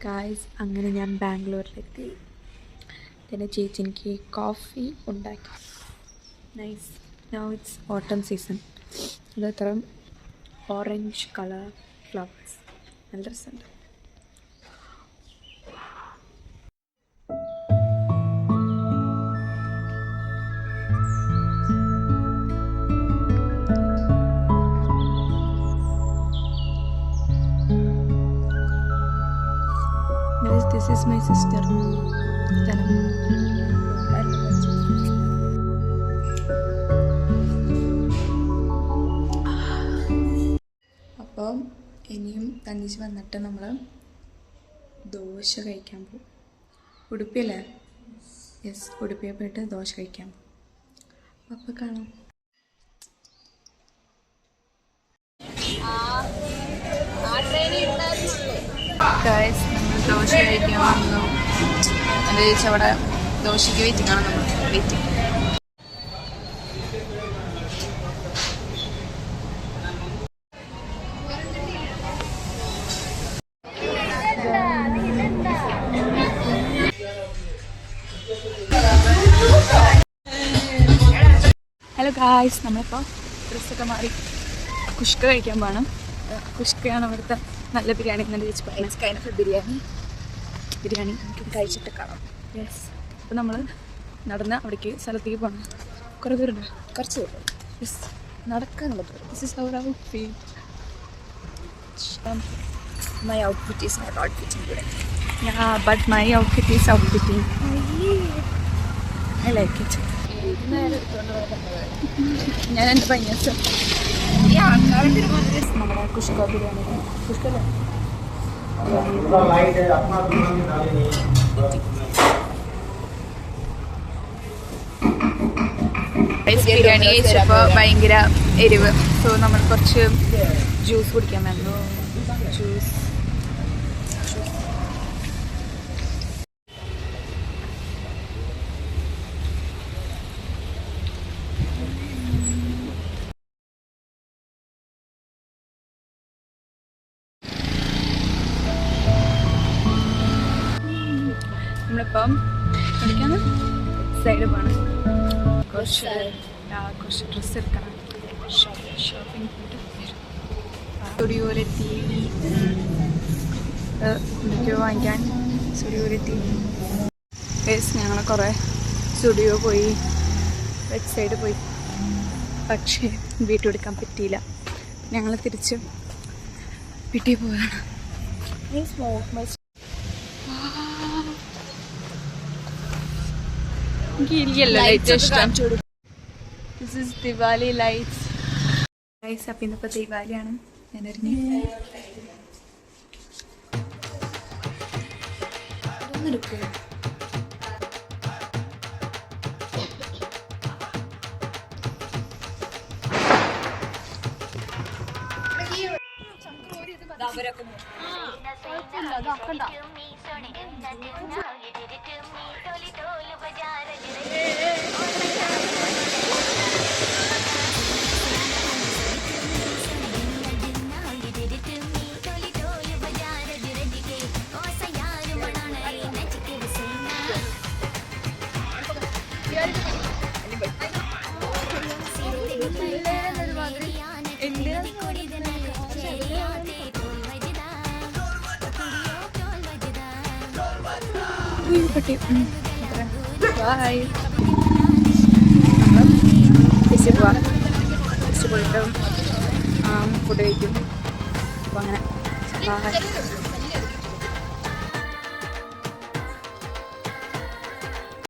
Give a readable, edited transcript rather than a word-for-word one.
Guys, അങ്ങനെ ഞാൻ ബാംഗ്ലൂരിലെത്തി. പിന്നെ ചേച്ചി എനിക്ക് കോഫി ഉണ്ടാക്കി. നൈസ്. നൗ ഇറ്റ്സ് ഓട്ടം സീസൺ. ഇത് അത്ര ഓറഞ്ച് കളർ ഫ്ലവേഴ്സ്, നല്ല രസമുണ്ട്. This is my sister. അപ്പം ഇനിയും തന്നിച്ച് വന്നിട്ട് നമ്മൾ ദോശ കഴിക്കാൻ പോകും. ഉടുപ്പിയല്ലേ? യെസ്, ഉടുപ്പിയെ പോയിട്ട് ദോശ കഴിക്കാൻ പോകും. അപ്പം കാണാം. നമ്മൾ ദോശ കഴിക്കാൻ വന്നു. എന്താ ചോദിച്ചാൽ അവിടെ ദോശയ്ക്ക് വെയിറ്റിംഗ് ആണ്. നമ്മൾ വെയിറ്റിംഗ്. ഹലോ ഗായ്സ്, നമ്മളിപ്പോൾ ഡ്രസ്സൊക്കെ മാറി കുഷ്ക കഴിക്കാൻ പോകണം. കുഷ്കയാണ് അവിടുത്തെ നല്ല ബിരിയാണി. എന്നു വെച്ച് പറയുന്നത് കൈനഫ് ബിരിയാണി കഴിച്ചിട്ട് കാണാം. യെസ്. അപ്പോൾ നമ്മൾ നടന്ന് അവിടേക്ക് സ്ഥലത്തേക്ക് പോകണം. കുറേ ദൂരമുണ്ട്, കുറച്ച് ദൂരം. യെസ്, നടക്കാനുള്ള ദൂരം. This is our outfit. My outfit is not outfitting today. But my outfit is outfitting. I like it. ഞാൻ എൻ്റെ പയ്യസ് നമ്മുടെ കുഷ്ക ബിരിയാണി. കുഷ്കല്ലേ ബിരിയാണി കഴിച്ചപ്പോൾ ഭയങ്കര എരിവ്. സോ നമ്മൾ കുറച്ച് ജ്യൂസ് കുടിക്കാൻ വന്നു. ജ്യൂസ് നമ്മളിപ്പം എനിക്കാണ് സൈഡ് പോകണം. കുറച്ച് ഡ്രസ്സ് എടുക്കണം. ഷോപ്പിംഗ് സ്റ്റുഡിയോയിലെത്തി. എന്തൊക്കെയോ വാങ്ങിക്കാൻ സ്റ്റുഡിയോയിലെത്തി. ഞങ്ങൾ കുറേ സ്റ്റുഡിയോ പോയി, വെബ് സൈഡ് പോയി. പക്ഷേ വീട്ടിൽ എടുക്കാൻ പറ്റിയില്ല. ഞങ്ങൾ തിരിച്ച് വീട്ടിൽ പോവുകയാണ്. This is Diwali lights. Lights. അപ്പം ഇന്നിപ്പോൾ ദിവാലിയാണ്. ഞാനറിഞ്ഞു എടുക്കുക. ബൈ. തിരിച്ച് പോവാം. തിരിച്ച് പോയിട്ട് ഫുഡ് കഴിക്കും. അപ്പോൾ അങ്ങനെ ബൈ.